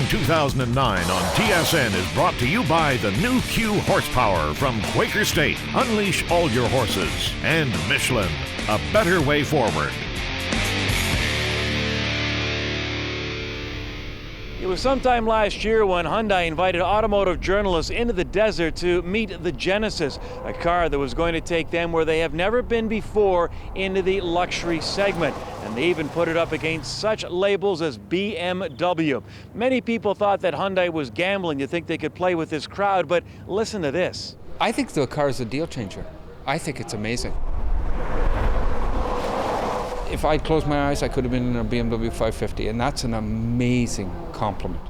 2009 on TSN is brought to you by the new Q horsepower from Quaker State. Unleash all your horses. And Michelin, a better way forward. It was sometime last year when Hyundai invited automotive journalists into the desert to meet the Genesis, a car that was going to take them where they have never been before into the luxury segment. And they even put it up against such labels as BMW. Many people thought that Hyundai was gambling to think they could play with this crowd, but listen to this. I think the car is a deal changer. I think it's amazing. If I'd closed my eyes, I could have been in a BMW 550, and that's an amazing compliment.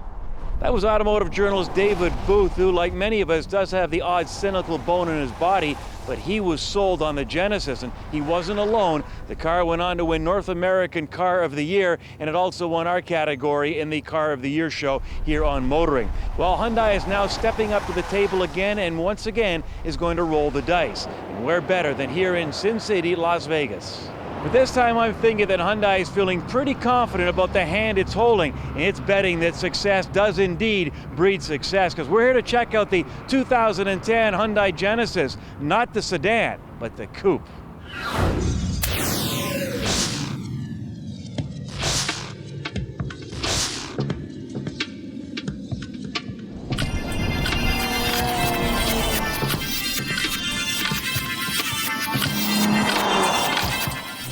That was automotive journalist David Booth, who, like many of us, does have the odd cynical bone in his body, but he was sold on the Genesis, and he wasn't alone. The car went on to win North American Car of the Year, and it also won our category in the Car of the Year show here on Motoring. Well, Hyundai is now stepping up to the table again, and once again is going to roll the dice. And where better than here in Sin City, Las Vegas. But this time I'm thinking that Hyundai is feeling pretty confident about the hand it's holding, and it's betting that success does indeed breed success, because we're here to check out the 2010 Hyundai Genesis, not the sedan, but the coupe.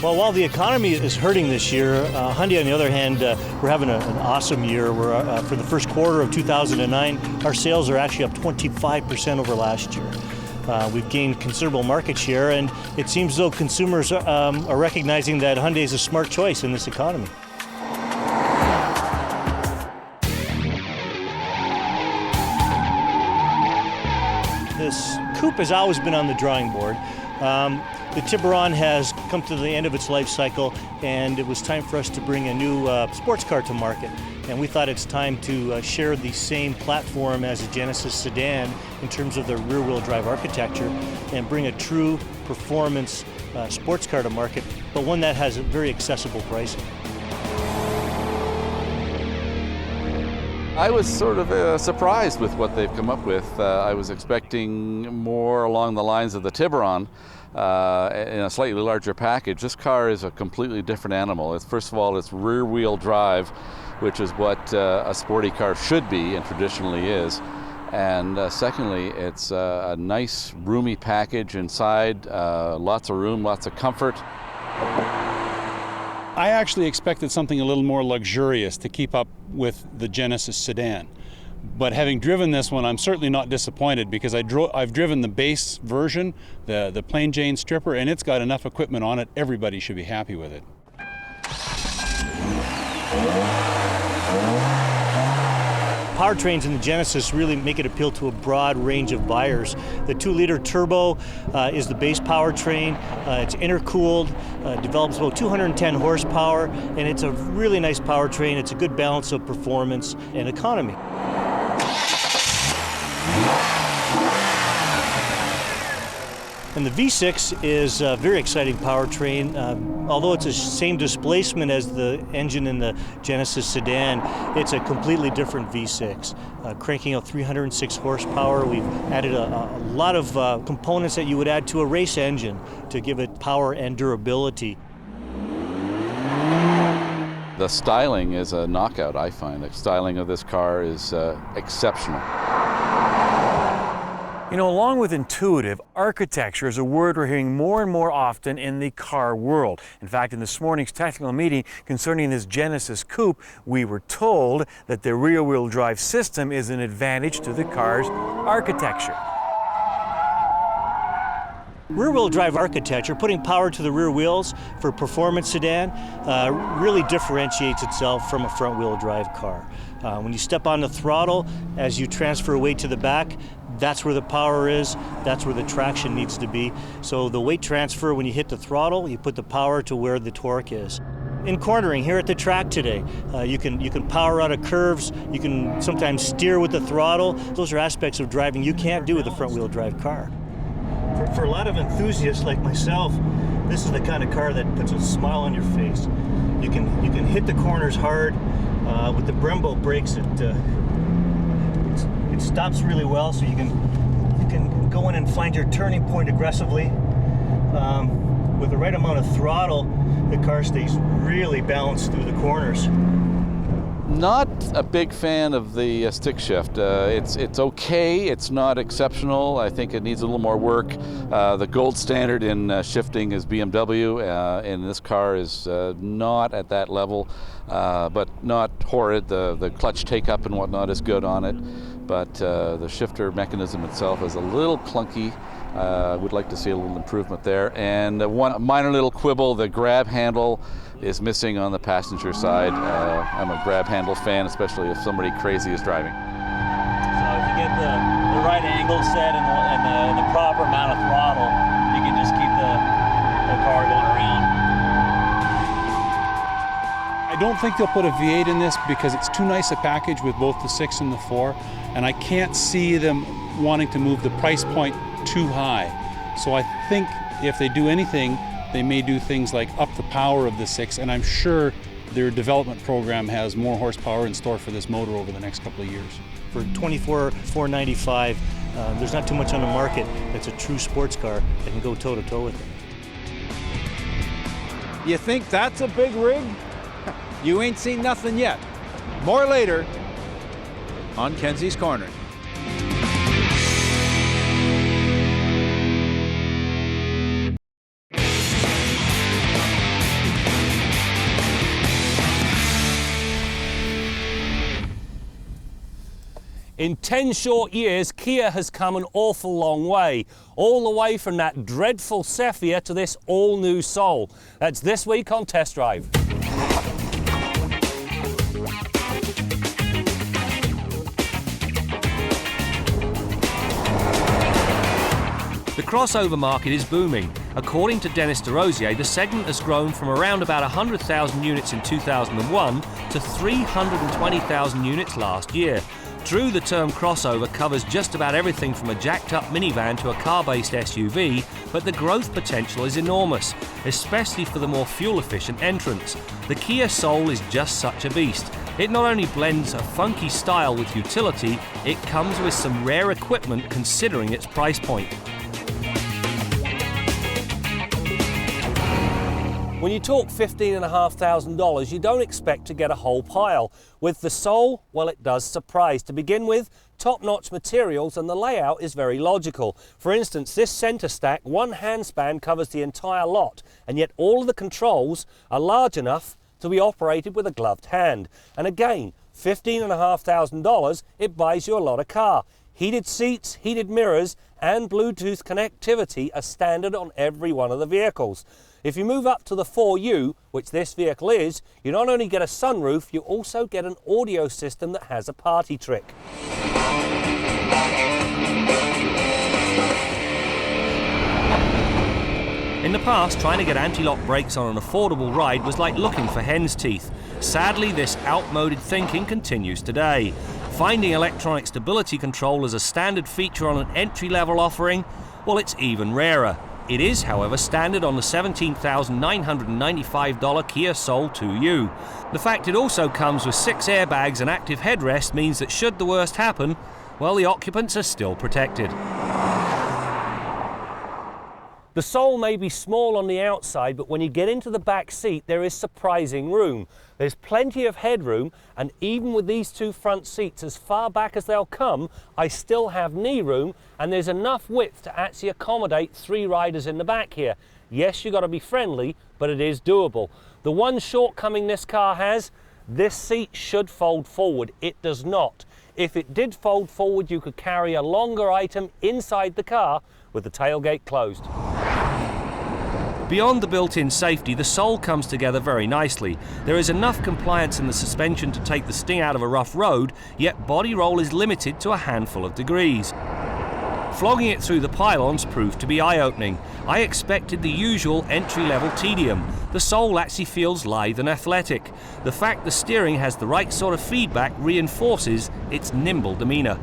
Well, while the economy is hurting this year, Hyundai, on the other hand, we're having an awesome year. We're, for the first quarter of 2009, our sales are actually up 25% over last year. We've gained considerable market share, and it seems as though consumers are recognizing that Hyundai is a smart choice in this economy. This coupe has always been on the drawing board. The Tiburon has come to the end of its life cycle, and it was time for us to bring a new sports car to market. And we thought it's time to share the same platform as a Genesis sedan in terms of the rear-wheel drive architecture and bring a true performance sports car to market, but one that has a very accessible pricing. I was sort of surprised with what they've come up with. I was expecting more along the lines of the Tiburon in a slightly larger package. This car is a completely different animal. First of all, it's rear-wheel drive, which is what a sporty car should be and traditionally is. And secondly, it's a nice, roomy package inside, lots of room, lots of comfort. I actually expected something a little more luxurious to keep up with the Genesis sedan. But having driven this one, I'm certainly not disappointed, because I've driven the base version, the plain Jane stripper, and it's got enough equipment on it, everybody should be happy with it. Powertrains in the Genesis really make it appeal to a broad range of buyers. The 2-liter turbo is the base powertrain. It's intercooled, develops about 210 horsepower, and it's a really nice powertrain. It's a good balance of performance and economy. And the V6 is a very exciting powertrain. Although it's the same displacement as the engine in the Genesis sedan, it's a completely different V6, cranking out 306 horsepower. We've added a lot of components that you would add to a race engine to give it power and durability. The styling is a knockout, I find. The styling of this car is exceptional. You know, along with intuitive, architecture is a word we're hearing more and more often in the car world. In fact, in this morning's technical meeting concerning this Genesis coupe, we were told that the rear-wheel drive system is an advantage to the car's architecture. Rear-wheel drive architecture, putting power to the rear wheels for a performance sedan, really differentiates itself from a front-wheel drive car. When you step on the throttle, as you transfer weight to the back, that's where the power is, that's where the traction needs to be. So the weight transfer, when you hit the throttle, you put the power to where the torque is. In cornering here at the track today, you can power out of curves, you can sometimes steer with the throttle. Those are aspects of driving you can't do with a front-wheel drive car. For a lot of enthusiasts like myself, this is the kind of car that puts a smile on your face. You can hit the corners hard, With the Brembo brakes, it stops really well, so you can go in and find your turning point aggressively. With the right amount of throttle, the car stays really balanced through the corners. Not a big fan of the stick shift. It's okay, it's not exceptional. I think it needs a little more work. The gold standard in shifting is BMW, and this car is not at that level, but not horrid. The clutch take-up and whatnot is good on it, but the shifter mechanism itself is a little clunky. Would like to see a little improvement there. And one minor little quibble, the grab handle is missing on the passenger side. I'm a grab handle fan, especially if somebody crazy is driving. So if you get the right angle set and the proper amount of throttle, you can just keep the car going around. I don't think they'll put a V8 in this because it's too nice a package with both the 6 and the 4, and I can't see them wanting to move the price point too high. So I think if they do anything, they may do things like up the power of the 6, and I'm sure their development program has more horsepower in store for this motor over the next couple of years. For $24,495, there's not too much on the market that's a true sports car that can go toe-to-toe with it. You think that's a big rig? You ain't seen nothing yet. More later on Kenzie's Corner. In 10 short years, Kia has come an awful long way. All the way from that dreadful Cephia to this all-new Soul. That's this week on Test Drive. The crossover market is booming. According to Dennis DeRosier, the segment has grown from around about 100,000 units in 2001 to 320,000 units last year. True, the term crossover covers just about everything from a jacked-up minivan to a car-based SUV, but the growth potential is enormous, especially for the more fuel-efficient entrants. The Kia Soul is just such a beast. It not only blends a funky style with utility, it comes with some rare equipment considering its price point. When you talk $15,500, you don't expect to get a whole pile. With the Soul, well, it does surprise. To begin with, top-notch materials, and the layout is very logical. For instance, this center stack, one handspan covers the entire lot, and yet all of the controls are large enough to be operated with a gloved hand. And again, $15,500, it buys you a lot of car. Heated seats, heated mirrors, and Bluetooth connectivity are standard on every one of the vehicles. If you move up to the 4U, which this vehicle is, you not only get a sunroof, you also get an audio system that has a party trick. In the past, trying to get anti-lock brakes on an affordable ride was like looking for hen's teeth. Sadly, this outmoded thinking continues today. Finding electronic stability control as a standard feature on an entry-level offering, well, it's even rarer. It is, however, standard on the $17,995 Kia Soul 2U. The fact it also comes with 6 airbags and active headrest means that should the worst happen, well, the occupants are still protected. The Soul may be small on the outside, but when you get into the back seat, there is surprising room. There's plenty of headroom, and even with these 2 front seats as far back as they'll come, I still have knee room, and there's enough width to actually accommodate 3 riders in the back here. Yes, you've got to be friendly, but it is doable. The one shortcoming this car has, this seat should fold forward. It does not. If it did fold forward, you could carry a longer item inside the car with the tailgate closed. Beyond the built-in safety, the Soul comes together very nicely. There is enough compliance in the suspension to take the sting out of a rough road, yet body roll is limited to a handful of degrees. Flogging it through the pylons proved to be eye-opening. I expected the usual entry-level tedium. The Soul actually feels lithe and athletic. The fact the steering has the right sort of feedback reinforces its nimble demeanour.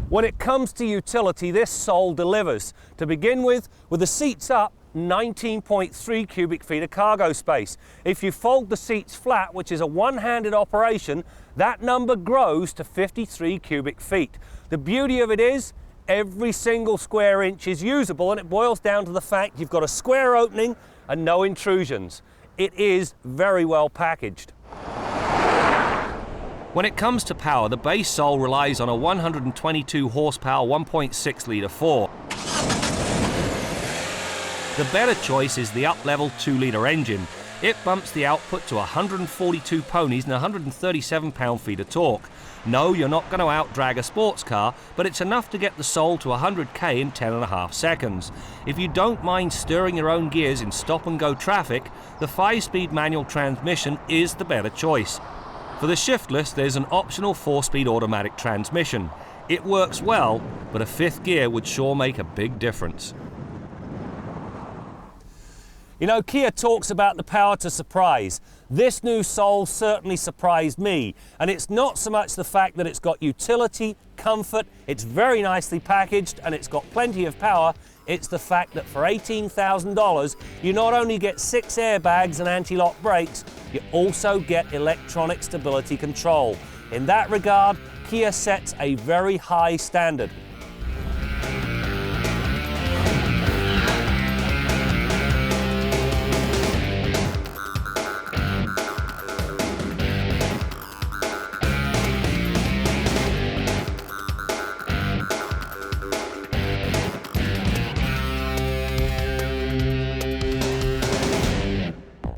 When it comes to utility, this Soul delivers. To begin with the seats up, 19.3 cubic feet of cargo space. If you fold the seats flat, which is a one-handed operation, that number grows to 53 cubic feet. The beauty of it is every single square inch is usable, and it boils down to the fact you've got a square opening and no intrusions. It is very well packaged. When it comes to power, the base Soul relies on a 122 horsepower 1.6 litre 4. The better choice is the up-level 2-litre engine. It bumps the output to 142 ponies and 137 pound-feet of torque. No, you're not going to out-drag a sports car, but it's enough to get the Soul to 100k in 10.5 seconds. If you don't mind stirring your own gears in stop-and-go traffic, the 5-speed manual transmission is the better choice. For the shiftless, there's an optional 4-speed automatic transmission. It works well, but a 5th gear would sure make a big difference. You know, Kia talks about the power to surprise. This new Soul certainly surprised me. And it's not so much the fact that it's got utility, comfort, it's very nicely packaged, and it's got plenty of power. It's the fact that for $18,000, you not only get 6 airbags and anti-lock brakes, you also get electronic stability control. In that regard, Kia sets a very high standard.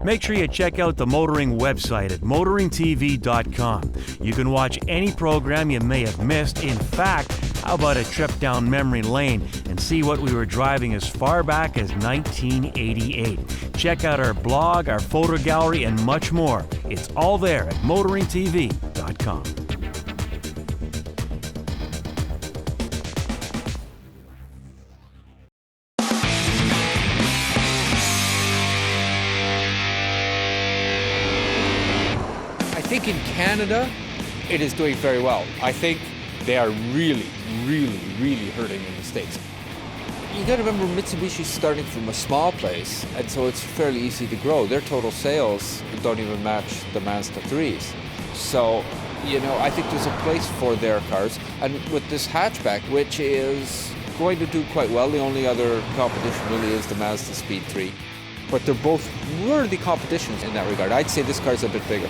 Make sure you check out the Motoring website at motoringtv.com. You can watch any program you may have missed. In fact, how about a trip down memory lane and see what we were driving as far back as 1988. Check out our blog, our photo gallery, and much more. It's all there at motoringtv.com. I think in Canada, it is doing very well. I think they are really hurting in the States. You got to remember Mitsubishi's starting from a small place, and so it's fairly easy to grow. Their total sales don't even match the Mazda 3s. So, you know, I think there's a place for their cars. And with this hatchback, which is going to do quite well, the only other competition really is the Mazda Speed 3. But they're both worthy competitions in that regard. I'd say this car's a bit bigger.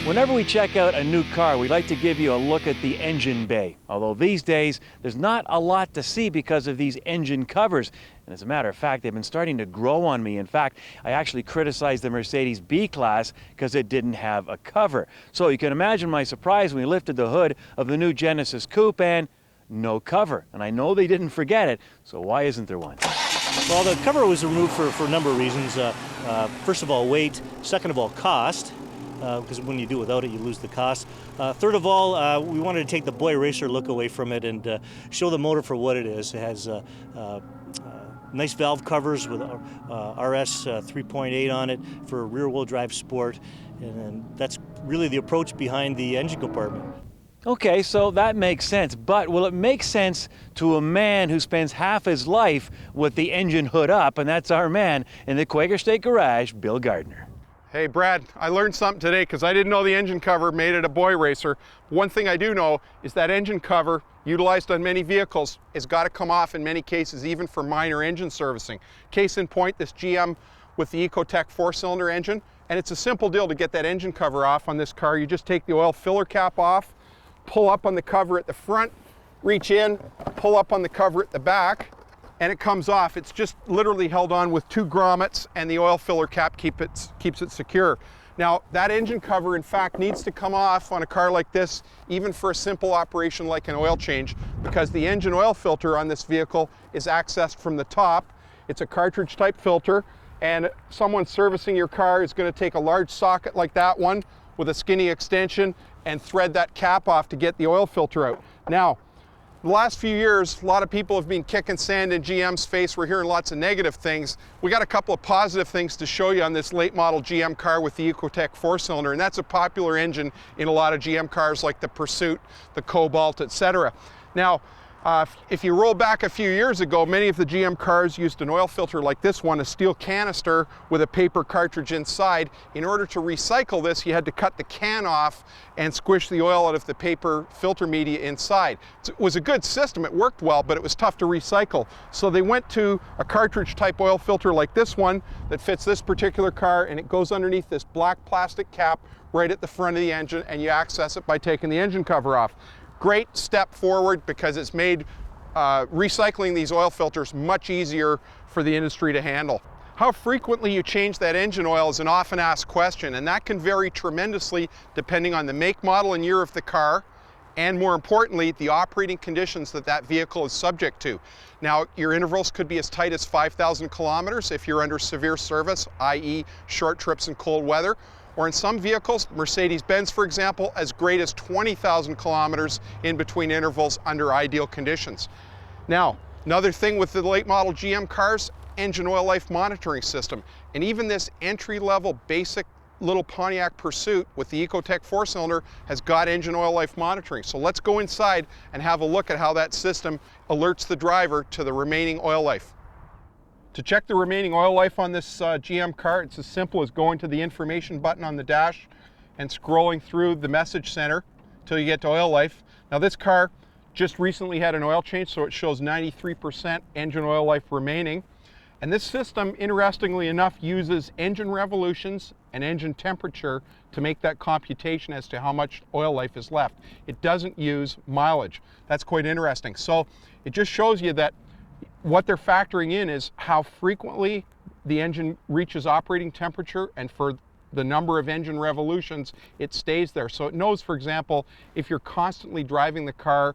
Whenever we check out a new car, we like to give you a look at the engine bay. Although these days, there's not a lot to see because of these engine covers. And as a matter of fact, they've been starting to grow on me. In fact, I actually criticized the Mercedes B-Class because it didn't have a cover. So you can imagine my surprise when we lifted the hood of the new Genesis Coupe and no cover. And I know they didn't forget it, so why isn't there one? Well, the cover was removed for a number of reasons. First of all, weight. Second of all, cost. Because when you do without it, you lose the cost. Third of all, we wanted to take the boy racer look away from it and show the motor for what it is. It has nice valve covers with RS 3.8 on it for rear-wheel drive sport, and that's really the approach behind the engine compartment. Okay, so that makes sense, but will it make sense to a man who spends half his life with the engine hood up, and that's our man in the Quaker State Garage, Bill Gardiner. Hey Brad, I learned something today because I didn't know the engine cover made it a boy racer. One thing I do know is that engine cover, utilized on many vehicles, has got to come off in many cases, even for minor engine servicing. Case in point, this GM with the Ecotec 4-cylinder engine, and it's a simple deal to get that engine cover off on this car. You just take the oil filler cap off, pull up on the cover at the front, reach in, pull up on the cover at the back, and it comes off. It's just literally held on with 2 grommets, and the oil filler cap keeps it secure. Now, that engine cover, in fact, needs to come off on a car like this, even for a simple operation like an oil change, because the engine oil filter on this vehicle is accessed from the top. It's a cartridge type filter, and someone servicing your car is going to take a large socket like that one with a skinny extension and thread that cap off to get the oil filter out. Now, the last few years, a lot of people have been kicking sand in GM's face. We're hearing lots of negative things. We got a couple of positive things to show you on this late model GM car with the Ecotec 4-cylinder, and that's a popular engine in a lot of GM cars like the Pursuit, the Cobalt, etc. Now, If you roll back a few years ago, many of the GM cars used an oil filter like this one, a steel canister with a paper cartridge inside. In order to recycle this, you had to cut the can off and squish the oil out of the paper filter media inside. It was a good system, it worked well, but it was tough to recycle. So they went to a cartridge type oil filter like this one that fits this particular car, and it goes underneath this black plastic cap right at the front of the engine, and you access it by taking the engine cover off. Great step forward because it's made recycling these oil filters much easier for the industry to handle. How frequently you change that engine oil is an often asked question, and that can vary tremendously depending on the make, model, and year of the car, and more importantly, the operating conditions that that vehicle is subject to. Now, your intervals could be as tight as 5,000 kilometers if you're under severe service, i.e. short trips in cold weather, or in some vehicles, Mercedes-Benz for example, as great as 20,000 kilometers in between intervals under ideal conditions. Now, another thing with the late model GM cars, engine oil life monitoring system. And even this entry-level basic little Pontiac Pursuit with the Ecotec 4-cylinder has got engine oil life monitoring. So let's go inside and have a look at how that system alerts the driver to the remaining oil life. To check the remaining oil life on this GM car, it's as simple as going to the information button on the dash and scrolling through the message center until you get to oil life. Now this car just recently had an oil change, so it shows 93% engine oil life remaining. And this system, interestingly enough, uses engine revolutions and engine temperature to make that computation as to how much oil life is left. It doesn't use mileage. That's quite interesting. So it just shows you that what they're factoring in is how frequently the engine reaches operating temperature, and for the number of engine revolutions it stays there. So it knows, for example, if you're constantly driving the car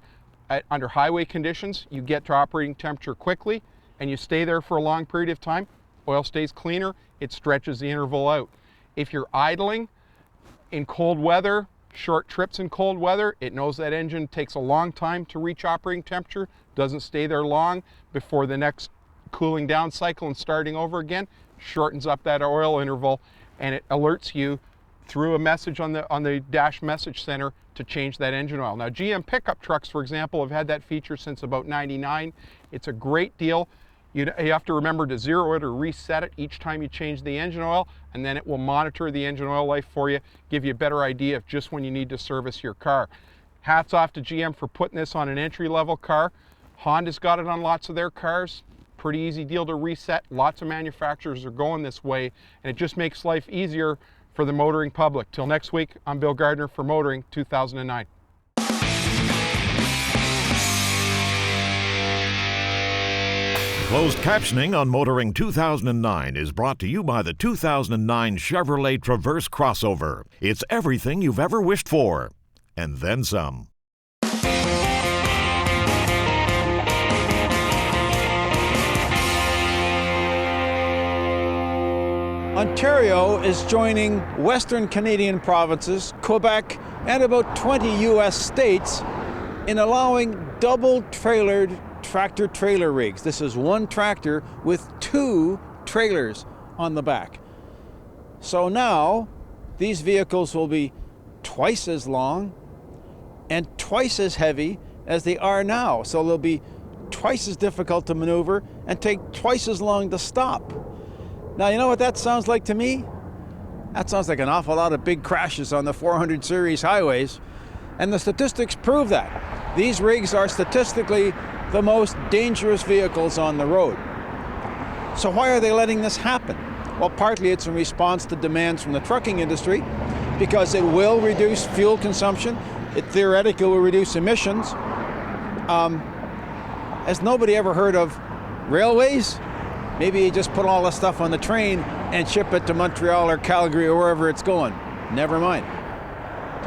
under highway conditions, you get to operating temperature quickly and you stay there for a long period of time, oil stays cleaner, it stretches the interval out. If you're idling in cold weather, short trips in cold weather, it knows that engine takes a long time to reach operating temperature, doesn't stay there long before the next cooling down cycle and starting over again, shortens up that oil interval, and it alerts you through a message on the dash message center to change that engine oil. Now GM pickup trucks, for example, have had that feature since about '99. It's a great deal. You have to remember to zero it or reset it each time you change the engine oil, and then it will monitor the engine oil life for you, give you a better idea of just when you need to service your car. Hats off to GM for putting this on an entry-level car. Honda's got it on lots of their cars. Pretty easy deal to reset. Lots of manufacturers are going this way, and it just makes life easier for the motoring public. Till next week, I'm Bill Gardiner for Motoring 2009. Closed captioning on Motoring 2009 is brought to you by the 2009 Chevrolet Traverse Crossover. It's everything you've ever wished for, and then some. Ontario is joining Western Canadian provinces, Quebec, and about 20 U.S. states in allowing double-trailered tractor-trailer rigs. This is one tractor with two trailers on the back. So now these vehicles will be twice as long and twice as heavy as they are now. So they'll be twice as difficult to maneuver and take twice as long to stop. Now, you know what that sounds like to me? That sounds like an awful lot of big crashes on the 400 series highways, and the statistics prove that. These rigs are statistically the most dangerous vehicles on the road. So why are they letting this happen? Well, partly it's in response to demands from the trucking industry, because it will reduce fuel consumption, it theoretically will reduce emissions. Has nobody ever heard of railways? Maybe you just put all the stuff on the train and ship it to Montreal or Calgary or wherever it's going. Never mind.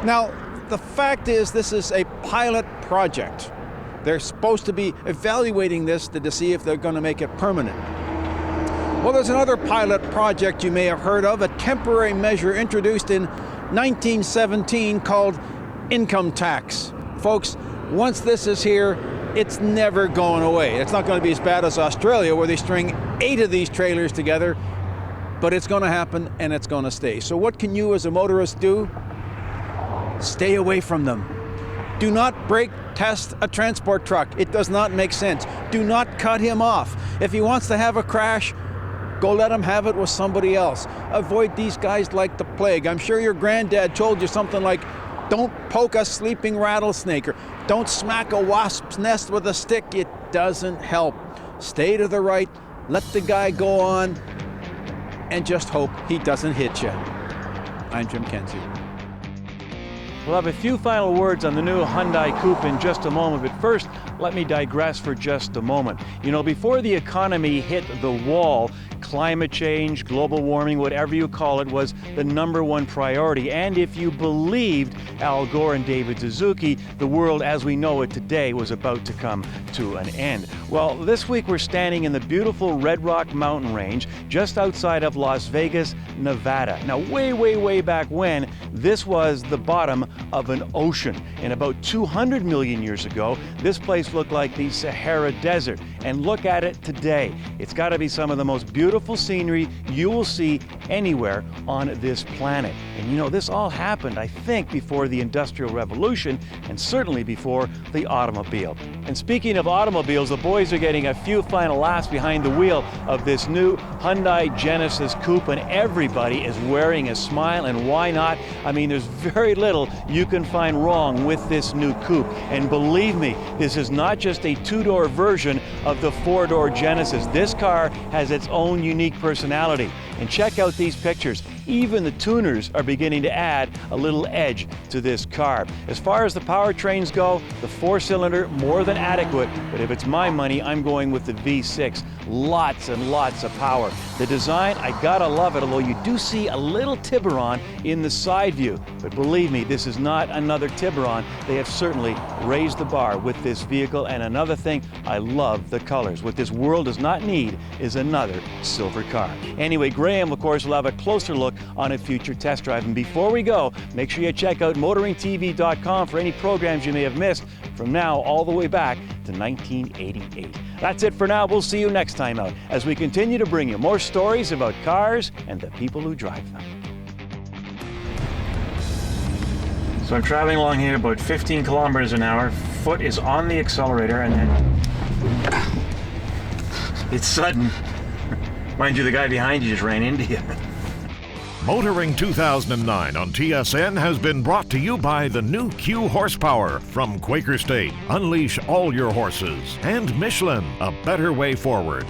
Now, the fact is this is a pilot project. They're supposed to be evaluating this to see if they're going to make it permanent. Well, there's another pilot project you may have heard of, a temporary measure introduced in 1917 called income tax. Folks, once this is here, it's never going away. It's not going to be as bad as Australia, where they string 8 of these trailers together, but it's going to happen and it's going to stay. So what can you as a motorist do? Stay away from them. Do not break test a transport truck. It does not make sense. Do not cut him off. If he wants to have a crash, go let him have it with somebody else. Avoid these guys like the plague. I'm sure your granddad told you something like, don't poke a sleeping rattlesnake, or don't smack a wasp's nest with a stick. It doesn't help. Stay to the right, let the guy go on, and just hope he doesn't hit you. I'm Jim Kenzie. We'll have a few final words on the new Hyundai Coupe in just a moment, but first, let me digress for just a moment. You know, before the economy hit the wall, climate change, global warming, whatever you call it, was the #1 priority. And if you believed Al Gore and David Suzuki, the world as we know it today was about to come to an end. Well, this week we're standing in the beautiful Red Rock mountain range just outside of Las Vegas, Nevada. Now, way back when, this was the bottom of an ocean. And about 200 million years ago, this place looked like the Sahara Desert. And look at it today. It's got to be some of the most beautiful scenery you will see anywhere on this planet. And you know, this all happened, I think, before the Industrial Revolution and certainly before the automobile. And speaking of automobiles, the boys are getting a few final laughs behind the wheel of this new Hyundai Genesis Coupe, and everybody is wearing a smile, and why not? I mean, there's very little you can find wrong with this new coupe. And believe me, this is not just a two-door version of the four-door Genesis. This car has its own unique personality. And check out these pictures. Even the tuners are beginning to add a little edge to this car. As far as the powertrains go, the four-cylinder, more than adequate, but if it's my money, I'm going with the V6. Lots and lots of power. The design, I gotta love it, although you do see a little Tiburon in the side view. But believe me, this is not another Tiburon. They have certainly raised the bar with this vehicle. And another thing, I love the colors. What this world does not need is another silver car. Anyway, Graeme, of course, will have a closer look on a future test drive. And before we go, make sure you check out motoringtv.com for any programs you may have missed from now all the way back to 1988. That's it for now. We'll see you next time out as we continue to bring you more stories about cars and the people who drive them. So I'm traveling along here about 15 kilometers an hour. Foot is on the accelerator and then it's sudden. Mind you, the guy behind you just ran into you. Motoring 2009 on TSN has been brought to you by the new Q Horsepower from Quaker State. Unleash all your horses. And Michelin, a better way forward.